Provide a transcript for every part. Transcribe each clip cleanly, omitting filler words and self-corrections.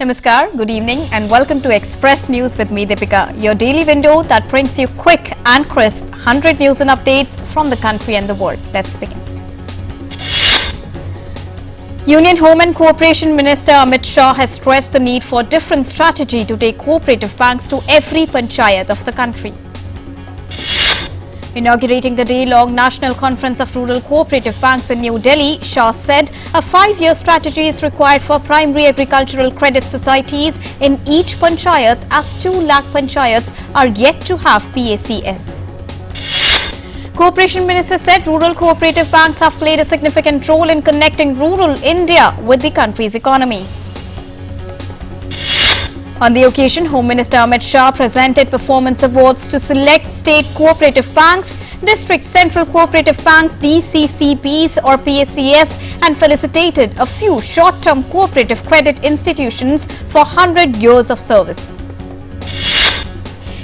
Namaskar, good evening and welcome to Express News with me Deepika, your daily window that brings you quick and crisp 100 news and updates from the country and the world. Let's begin. Union Home and Cooperation Minister Amit Shah has stressed the need for a different strategy to take cooperative banks to every panchayat of the country. Inaugurating the day-long National Conference of Rural Cooperative Banks in New Delhi, Shah said a 5-year strategy is required for primary agricultural credit societies in each panchayat as 2 lakh panchayats are yet to have PACS. Cooperation Minister said rural cooperative banks have played a significant role in connecting rural India with the country's economy. On the occasion, Home Minister Amit Shah presented performance awards to select state cooperative banks, district central cooperative banks, DCCBs or PACS and felicitated a few short-term cooperative credit institutions for 100 years of service.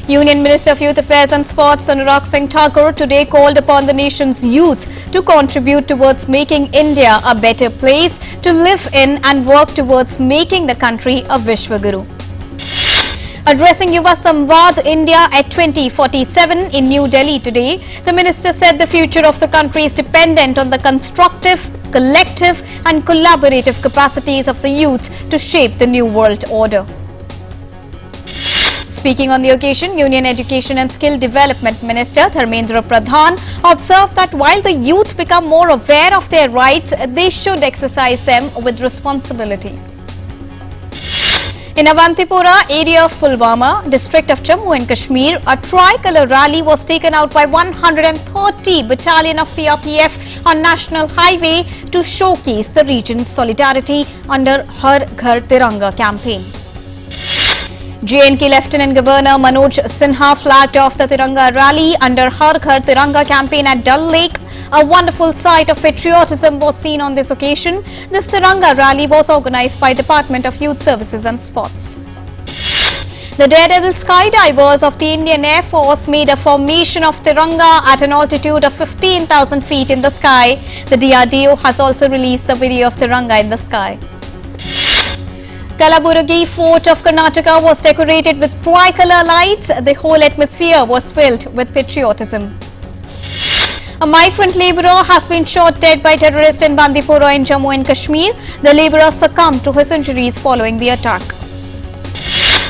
Union Minister of Youth Affairs and Sports Anurag Singh Thakur today called upon the nation's youth to contribute towards making India a better place to live in and work towards making the country a Vishwaguru. Addressing Yuva Samvad India at 2047 in New Delhi today, the minister said the future of the country is dependent on the constructive, collective and collaborative capacities of the youth to shape the new world order. Speaking on the occasion, Union Education and Skill Development Minister Dharmendra Pradhan observed that while the youth become more aware of their rights, they should exercise them with responsibility. In Avantipura area of Pulwama, district of Jammu and Kashmir, a tricolour rally was taken out by 130 battalion of CRPF on National Highway to showcase the region's solidarity under Har Ghar Tiranga campaign. J&K Lieutenant Governor Manoj Sinha flagged off the Tiranga rally under Har Ghar Tiranga campaign at Dal Lake. A wonderful sight of patriotism was seen on this occasion. This Tiranga rally was organized by Department of Youth Services and Sports. The daredevil skydivers of the Indian Air Force made a formation of Tiranga at an altitude of 15,000 feet in the sky. The DRDO has also released a video of Tiranga in the sky. Kalaburagi Fort of Karnataka was decorated with tricolour lights. The whole atmosphere was filled with patriotism. A migrant labourer has been shot dead by terrorists in Bandipora in Jammu and Kashmir. The labourer succumbed to his injuries following the attack.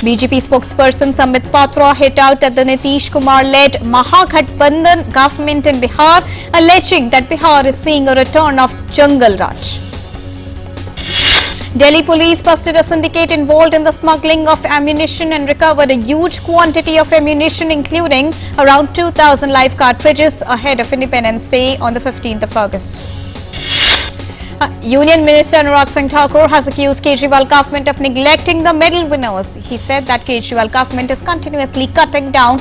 BJP spokesperson Sambit Patra hit out at the Nitish Kumar-led Mahagathbandhan government in Bihar, alleging that Bihar is seeing a return of Jungle Raj. Delhi police busted a syndicate involved in the smuggling of ammunition and recovered a huge quantity of ammunition, including around 2,000 live cartridges ahead of Independence Day on the 15th of August. Union Minister Anurag Singh Thakur has accused Kejriwal government of neglecting the medal winners. He said that Kejriwal government is continuously cutting down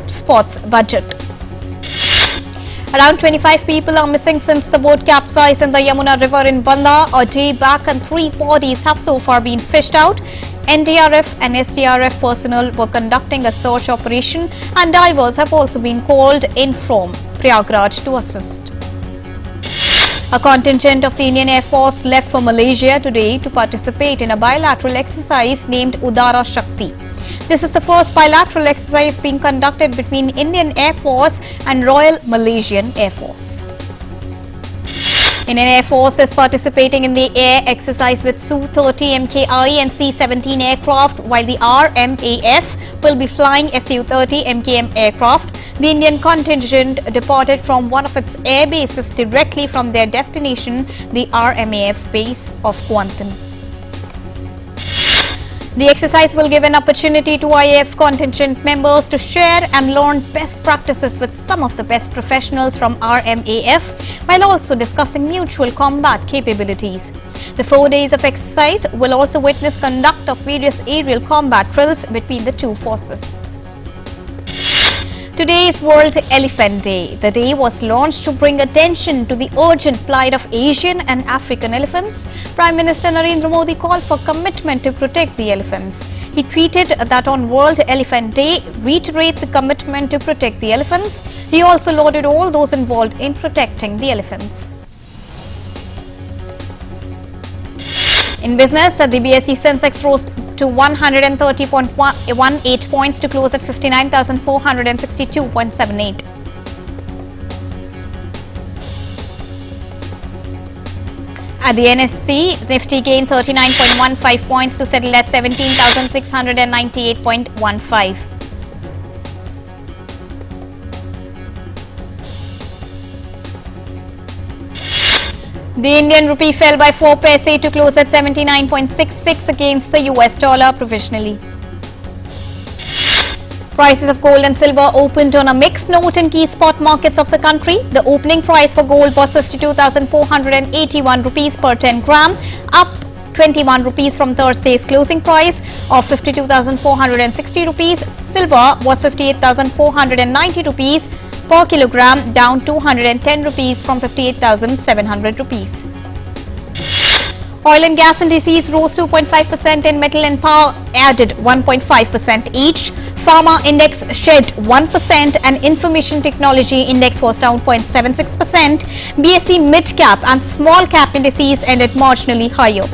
sports budget. Around 25 people are missing since the boat capsized in the Yamuna River in Banda a day back, and 3 bodies have so far been fished out. NDRF and SDRF personnel were conducting a search operation and divers have also been called in from Prayagraj to assist. A contingent of the Indian Air Force left for Malaysia today to participate in a bilateral exercise named Udara Shakti. This is the first bilateral exercise being conducted between Indian Air Force and Royal Malaysian Air Force. Indian Air Force is participating in the air exercise with Su-30 MKI and C-17 aircraft, while the RMAF will be flying Su-30 MKM aircraft. The Indian contingent departed from one of its air bases directly from their destination, the RMAF base of Kuantan. The exercise will give an opportunity to IAF contingent members to share and learn best practices with some of the best professionals from RMAF, while also discussing mutual combat capabilities. The 4 days of exercise will also witness conduct of various aerial combat drills between the two forces. Today is World Elephant Day. The day was launched to bring attention to the urgent plight of Asian and African elephants. Prime Minister Narendra Modi called for commitment to protect the elephants. He tweeted that on World Elephant Day, reiterate the commitment to protect the elephants. He also lauded all those involved in protecting the elephants. In business, the BSE Sensex rose to 130.18 points to close at 59,462.78. At the NSE, Nifty gained 39.15 points to settle at 17,698.15. The Indian rupee fell by 4 paise to close at 79.66 against the US dollar provisionally. Prices of gold and silver opened on a mixed note in key spot markets of the country. The opening price for gold was 52,481 rupees per 10 gram, up 21 rupees from Thursday's closing price of 52,460 rupees. Silver was 58,490 rupees per kilogram, down 210 rupees from 58,700 rupees. Oil and gas indices rose 2.5% and metal and power added 1.5% each. Pharma index shed 1% and information technology index was down 0.76%. BSE mid-cap and small-cap indices ended marginally higher.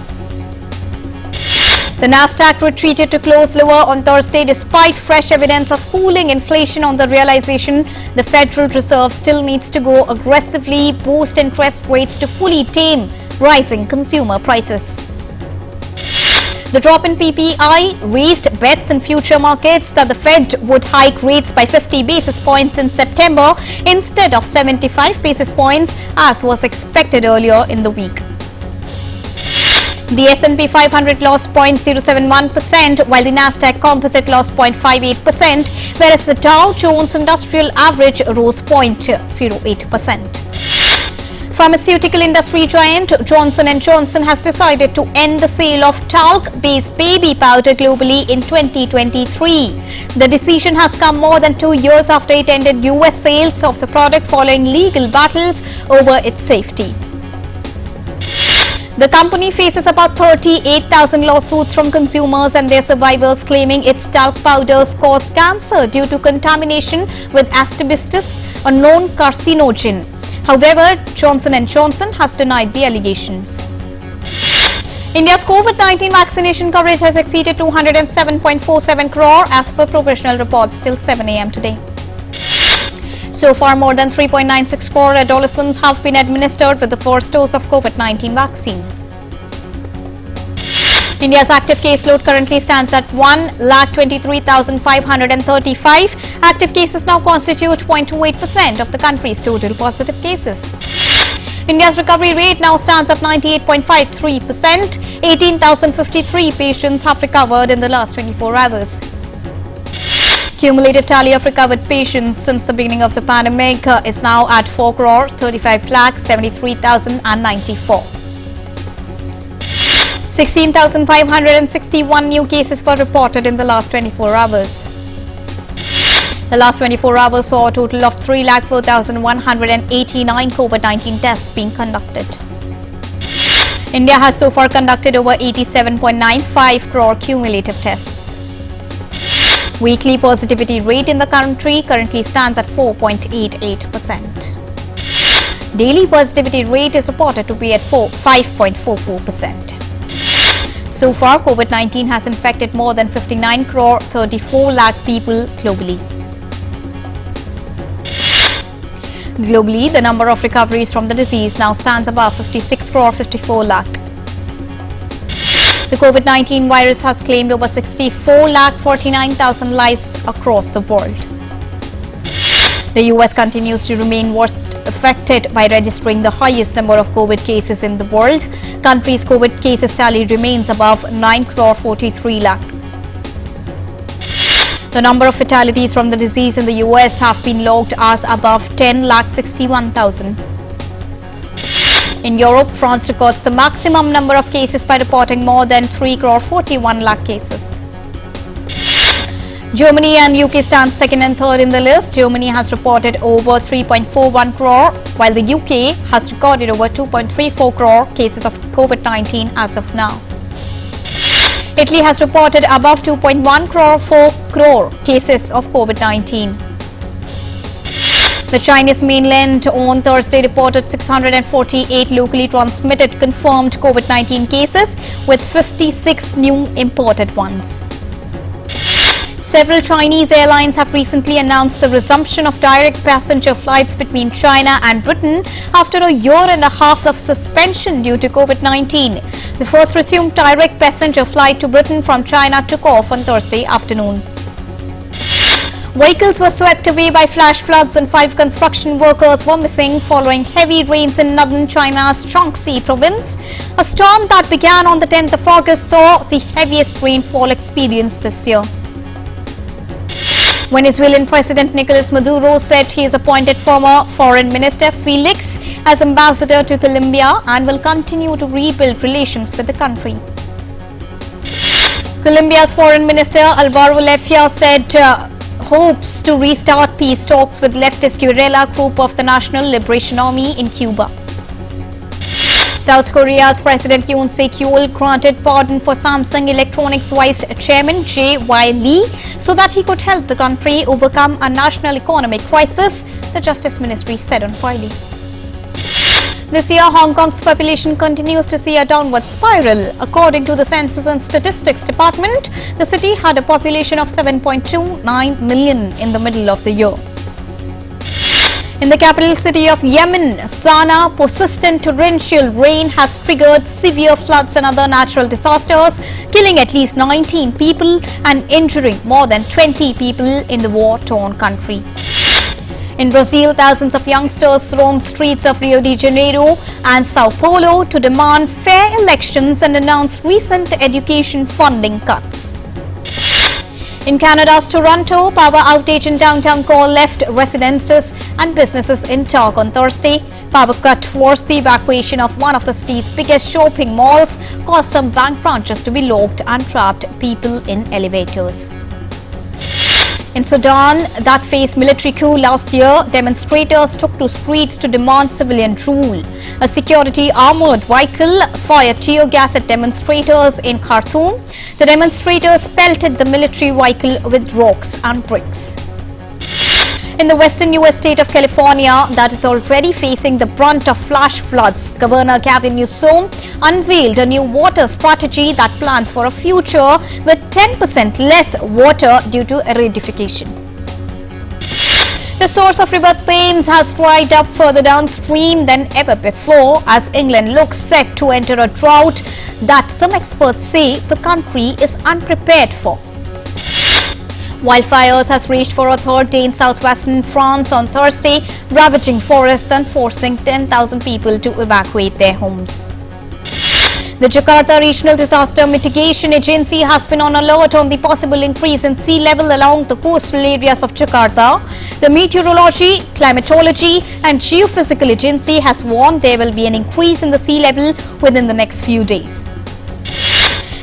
The NASDAQ retreated to close lower on Thursday despite fresh evidence of cooling inflation on the realization the Federal Reserve still needs to go aggressively boost interest rates to fully tame rising consumer prices. The drop in PPI raised bets in future markets that the Fed would hike rates by 50 basis points in September instead of 75 basis points as was expected earlier in the week. The S&P 500 lost 0.071% while the NASDAQ composite lost 0.58%, whereas the Dow Jones Industrial Average rose 0.08%. Pharmaceutical industry giant Johnson & Johnson has decided to end the sale of talc-based baby powder globally in 2023. The decision has come more than 2 years after it ended US sales of the product following legal battles over its safety. The company faces about 38,000 lawsuits from consumers and their survivors claiming its talc powders caused cancer due to contamination with asbestos, a known carcinogen. However, Johnson & Johnson has denied the allegations. India's COVID-19 vaccination coverage has exceeded 207.47 crore as per provisional reports till 7 a.m. today. So far, more than 3.96 crore adolescents have been administered with the first dose of COVID-19 vaccine. India's active caseload currently stands at 1,23,535. Active cases now constitute 0.28% of the country's total positive cases. India's recovery rate now stands at 98.53%. 18,053 patients have recovered in the last 24 hours. Cumulative tally of recovered patients since the beginning of the pandemic is now at 4,35,73,094. 16,561 new cases were reported in the last 24 hours. The last 24 hours saw a total of 3,04,189 COVID-19 tests being conducted. India has so far conducted over 87.95 crore cumulative tests. Weekly positivity rate in the country currently stands at 4.88%. Daily positivity rate is reported to be at 5.44%. So far, COVID-19 has infected more than 59 crore 34 lakh people globally. Globally, the number of recoveries from the disease now stands above 56 crore 54 lakh. The COVID-19 virus has claimed over 64 lakh 49,000 lives across the world. The US continues to remain worst affected by registering the highest number of COVID cases in the world. Country's COVID cases tally remains above 9 crore 43 lakh. The number of fatalities from the disease in the US have been logged as above 10 lakh 61,000. In Europe, France records the maximum number of cases by reporting more than 3 crore 41 lakh cases. Germany and UK stand second and third in the list. Germany has reported over 3.41 crore, while the UK has recorded over 2.34 crore cases of COVID-19 as of now. Italy has reported above 2.1 crore 4 crore cases of COVID-19. The Chinese mainland on Thursday reported 648 locally transmitted confirmed COVID-19 cases, with 56 new imported ones. Several Chinese airlines have recently announced the resumption of direct passenger flights between China and Britain after a year and a half of suspension due to COVID-19. The first resumed direct passenger flight to Britain from China took off on Thursday afternoon. Vehicles were swept away by flash floods and 5 construction workers were missing following heavy rains in northern China's Shaanxi province. A storm that began on the 10th of August saw the heaviest rainfall experienced this year. Venezuelan President Nicolas Maduro said he has appointed former Foreign Minister Felix as ambassador to Colombia and will continue to rebuild relations with the country. Colombia's Foreign Minister Alvaro Lefia said hopes to restart peace talks with leftist guerrilla group of the National Liberation Army in Cuba. South Korea's President Yoon Suk-yeol granted pardon for Samsung Electronics Vice Chairman J.Y. Lee so that he could help the country overcome a national economic crisis, the Justice Ministry said on Friday. This year, Hong Kong's population continues to see a downward spiral. According to the Census and Statistics Department, the city had a population of 7.29 million in the middle of the year. In the capital city of Yemen, Sana'a, persistent torrential rain has triggered severe floods and other natural disasters, killing at least 19 people and injuring more than 20 people in the war-torn country. In Brazil, thousands of youngsters roamed streets of Rio de Janeiro and Sao Paulo to demand fair elections and announce recent education funding cuts. In Canada's Toronto, power outage in downtown core left residences and businesses in talk on Thursday. Power cut forced the evacuation of one of the city's biggest shopping malls, caused some bank branches to be locked and trapped people in elevators. In Sudan, that faced military coup last year, demonstrators took to streets to demand civilian rule. A security armored vehicle fired tear gas at demonstrators in Khartoum. The demonstrators pelted the military vehicle with rocks and bricks. In the western U.S. state of California, that is already facing the brunt of flash floods, Governor Gavin Newsom unveiled a new water strategy that plans for a future with 10% less water due to acidification. The source of River Thames has dried up further downstream than ever before as England looks set to enter a drought that some experts say the country is unprepared for. Wildfires has raged for a third day in southwestern France on Thursday, ravaging forests and forcing 10,000 people to evacuate their homes. The Jakarta Regional Disaster Mitigation Agency has been on alert on the possible increase in sea level along the coastal areas of Jakarta. The Meteorology, Climatology and Geophysical Agency has warned there will be an increase in the sea level within the next few days.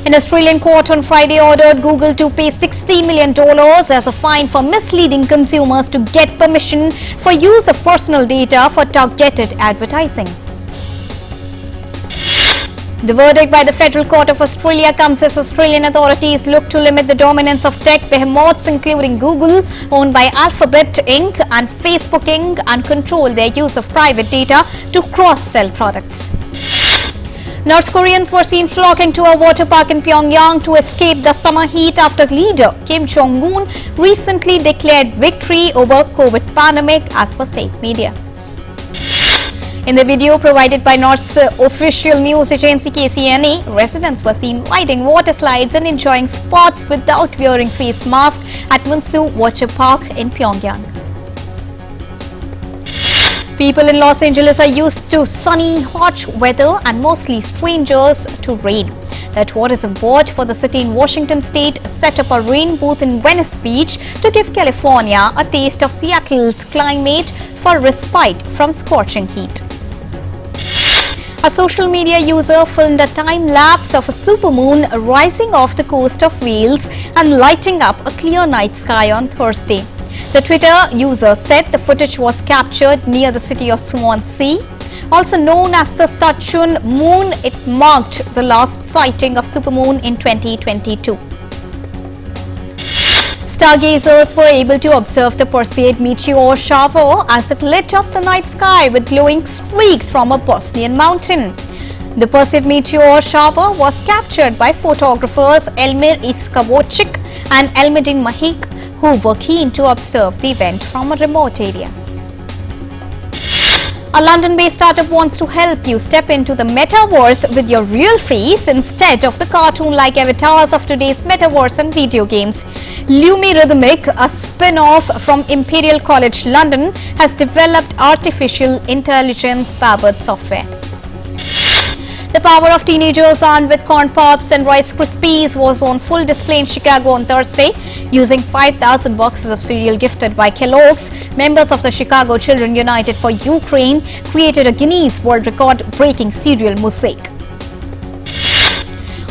An Australian court on Friday ordered Google to pay $60 million as a fine for misleading consumers to get permission for use of personal data for targeted advertising. The verdict by the Federal Court of Australia comes as Australian authorities look to limit the dominance of tech behemoths including Google, owned by Alphabet Inc. and Facebook Inc. and control their use of private data to cross-sell products. North Koreans were seen flocking to a water park in Pyongyang to escape the summer heat after leader Kim Jong-un recently declared victory over COVID pandemic as per state media. In the video provided by North's official news agency KCNA, residents were seen riding water slides and enjoying sports without wearing face masks at Munsu Water Park in Pyongyang. People in Los Angeles are used to sunny, hot weather and mostly strangers to rain. That tourism board for the city in Washington state set up a rain booth in Venice Beach to give California a taste of Seattle's climate for respite from scorching heat. A social media user filmed a time-lapse of a supermoon rising off the coast of Wales and lighting up a clear night sky on Thursday. The Twitter user said the footage was captured near the city of Swansea. Also known as the Stachun Moon, it marked the last sighting of supermoon in 2022. Stargazers were able to observe the Perseid meteor shower as it lit up the night sky with glowing streaks from a Bosnian mountain. The Perseid meteor shower was captured by photographers Elmir Iskavochik and Elmedin Mahik, who were keen to observe the event from a remote area. A London-based startup wants to help you step into the metaverse with your real face instead of the cartoon-like avatars of today's metaverse and video games. Lumi Rhythmic, a spin-off from Imperial College London, has developed artificial intelligence-powered software. The power of teenagers armed with corn pops and Rice Krispies was on full display in Chicago on Thursday. Using 5,000 boxes of cereal gifted by Kellogg's, members of the Chicago Children United for Ukraine created a Guinness World Record-breaking cereal mosaic.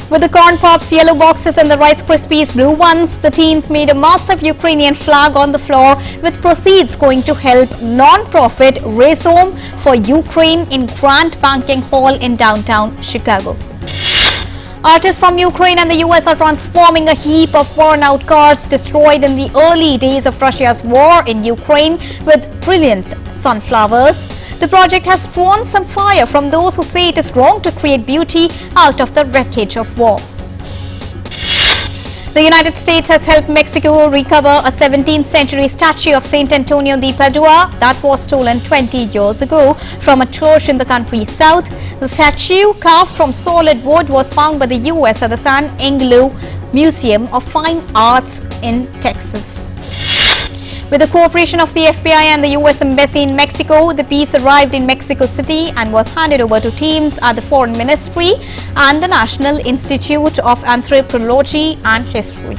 With the corn pops, yellow boxes and the Rice Krispies blue ones, the teens made a massive Ukrainian flag on the floor, with proceeds going to help non-profit Raise Home for Ukraine in Grand Banking Hall in downtown Chicago. Artists from Ukraine and the US are transforming a heap of worn-out cars destroyed in the early days of Russia's war in Ukraine with brilliant sunflowers. The project has drawn some fire from those who say it is wrong to create beauty out of the wreckage of war. The United States has helped Mexico recover a 17th century statue of Saint Antonio de Padua that was stolen 20 years ago from a church in the country's south. The statue, carved from solid wood, was found by the US at the San Angelo Museum of Fine Arts in Texas. With the cooperation of the FBI and the US Embassy in Mexico, the piece arrived in Mexico City and was handed over to teams at the Foreign Ministry and the National Institute of Anthropology and History.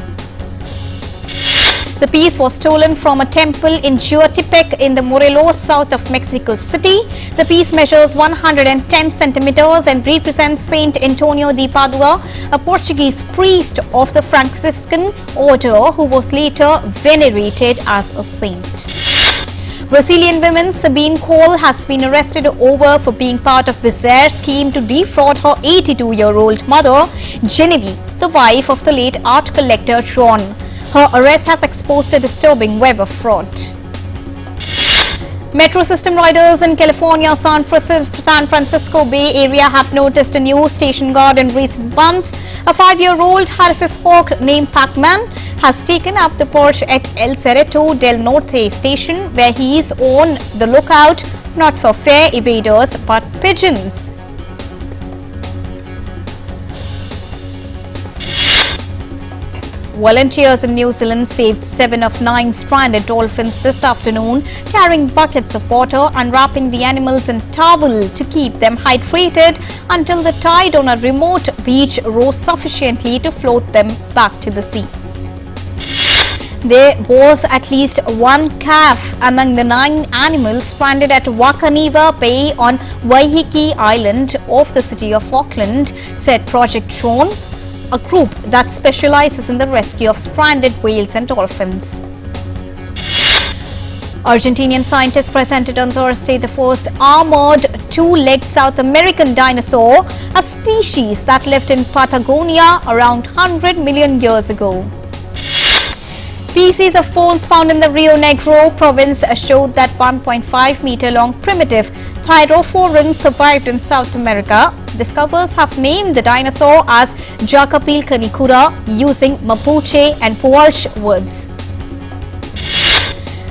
The piece was stolen from a temple in Juatepec in the Morelos, south of Mexico City. The piece measures 110 centimeters and represents Saint Antonio de Padua, a Portuguese priest of the Franciscan order who was later venerated as a saint. Brazilian woman Sabine Cole has been arrested over for being part of bizarre scheme to defraud her 82-year-old mother, Genevieve, the wife of the late art collector Ron. Her arrest has exposed a disturbing web of fraud. Metro system riders in California, San Francisco Bay Area have noticed a new station guard in recent months. A 5-year-old Harris's hawk named Pac-Man has taken up the perch at El Cerrito del Norte station, where he is on the lookout not for fare evaders but pigeons. Volunteers in New Zealand saved 7 of 9 stranded dolphins this afternoon, carrying buckets of water and wrapping the animals in towel to keep them hydrated until the tide on a remote beach rose sufficiently to float them back to the sea. There was at least one calf among the 9 animals stranded at Wakaniva Bay on Waiheke Island off the city of Auckland, said Project Drone, a group that specializes in the rescue of stranded whales and dolphins. Argentinian scientists presented on Thursday the first armored 2-legged South American dinosaur, a species that lived in Patagonia around 100 million years ago. Pieces of bones found in the Rio Negro province showed that 1.5-meter-long primitive Thyrophoran survived in South America. Discoverers have named the dinosaur as Jacapil canicura using Mapuche and Puelche words.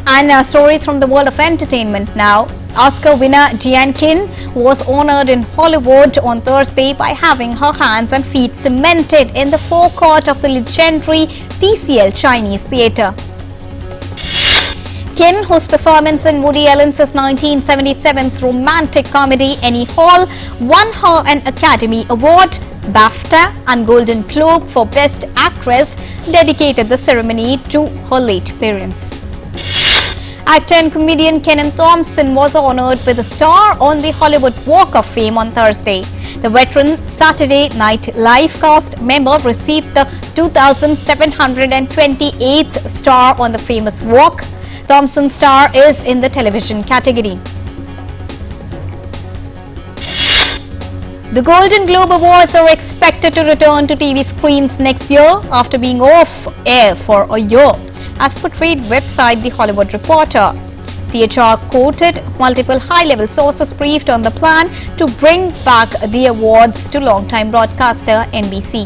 And stories from the world of entertainment now. Oscar winner Diane Keane was honored in Hollywood on Thursday by having her hands and feet cemented in the forecourt of the legendary TCL Chinese Theatre. Keane, whose performance in Woody Allen's 1977's romantic comedy Annie Hall won her an Academy Award, BAFTA and Golden Globe for Best Actress, dedicated the ceremony to her late parents. Actor and comedian Kenan Thompson was honored with a star on the Hollywood Walk of Fame on Thursday. The veteran Saturday Night Live cast member received the 2,728th star on the famous walk. Thompson's star is in the television category. The Golden Globe Awards are expected to return to TV screens next year after being off air for a year. as portrayed website The Hollywood Reporter. THR quoted multiple high-level sources briefed on the plan to bring back the awards to longtime broadcaster NBC.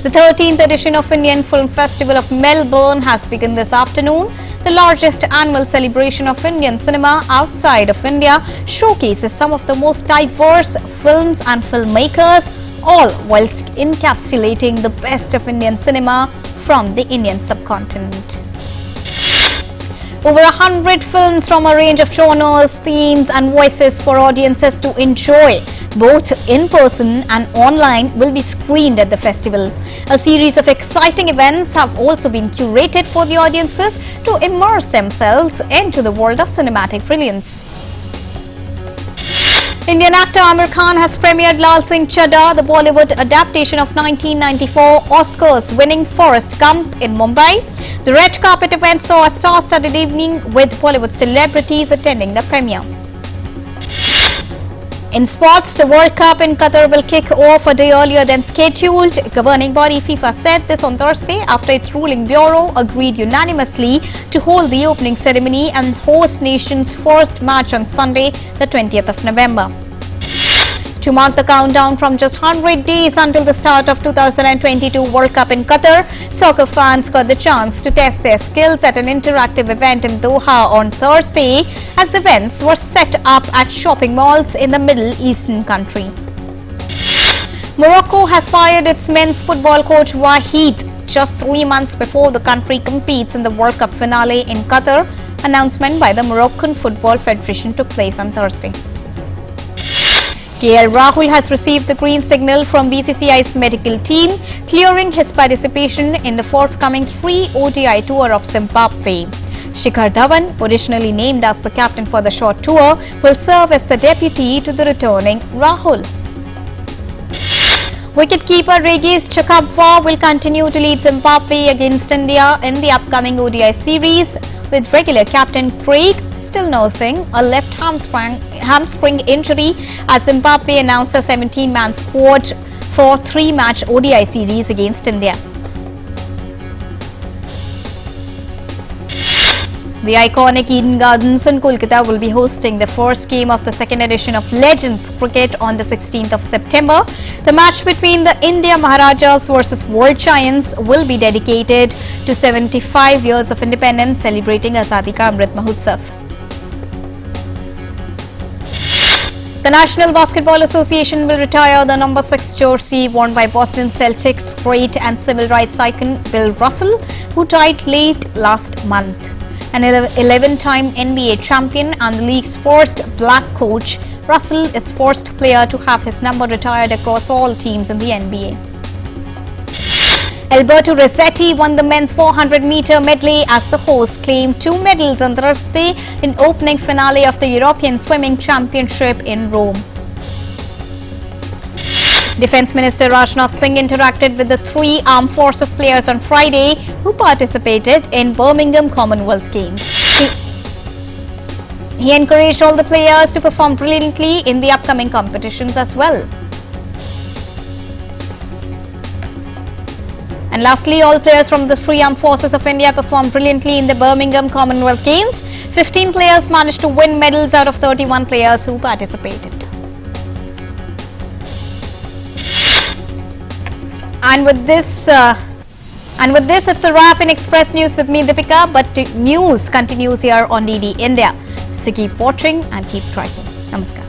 The 13th edition of Indian Film Festival of Melbourne has begun this afternoon. The largest annual celebration of Indian cinema outside of India showcases some of the most diverse films and filmmakers, all whilst encapsulating the best of Indian cinema from the Indian subcontinent. Over 100 films from a range of genres, themes and voices for audiences to enjoy, both in person and online, will be screened at the festival. A series of exciting events have also been curated for the audiences to immerse themselves into the world of cinematic brilliance. Indian actor Aamir Khan has premiered Lal Singh Chaddha, the Bollywood adaptation of 1994 Oscars-winning Forrest Gump in Mumbai. The red carpet event saw a star-studded evening with Bollywood celebrities attending the premiere. In sports, the World Cup in Qatar will kick off a day earlier than scheduled. Governing body FIFA said this on Thursday after its ruling bureau agreed unanimously to hold the opening ceremony and host nation's first match on Sunday, the 20th of November. To mark the countdown from just 100 days until the start of 2022 World Cup in Qatar, soccer fans got the chance to test their skills at an interactive event in Doha on Thursday, as events were set up at shopping malls in the Middle Eastern country. Morocco has fired its men's football coach Wahid just 3 months before the country competes in the World Cup finale in Qatar. Announcement by the Moroccan Football Federation took place on Thursday. KL Rahul has received the green signal from BCCI's medical team, clearing his participation in the forthcoming free ODI tour of Zimbabwe. Shikhar Dhawan, originally named as the captain for the short tour, will serve as the deputy to the returning Rahul. Wicketkeeper Regis Chakabwa will continue to lead Zimbabwe against India in the upcoming ODI series, with regular captain Craig still nursing a left hamstring injury as Zimbabwe announced a 17-man squad for 3-match ODI series against India. The iconic Eden Gardens in Kolkata will be hosting the first game of the second edition of Legends Cricket on the 16th of September. The match between the India Maharajas versus World Giants will be dedicated to 75 years of independence, celebrating Azadi Ka Amrit Mahotsav. The National Basketball Association will retire the number 6 jersey worn by Boston Celtics great and civil rights icon Bill Russell, who died late last month. An 11-time NBA champion and the league's first black coach, Russell is first player to have his number retired across all teams in the NBA. Alberto Rossetti won the men's 400-meter medley as the host claimed 2 medals on Thursday in opening finale of the European Swimming Championship in Rome. Defence Minister Rajnath Singh interacted with the 3 armed forces players on Friday who participated in Birmingham Commonwealth Games. He encouraged all the players to perform brilliantly in the upcoming competitions as well. And lastly, all players from the 3 armed forces of India performed brilliantly in the Birmingham Commonwealth Games. 15 players managed to win medals out of 31 players who participated. And with this, it's a wrap in Express News with me, Deepika. But news continues here on DD India. So keep watching and keep tracking. Namaskar.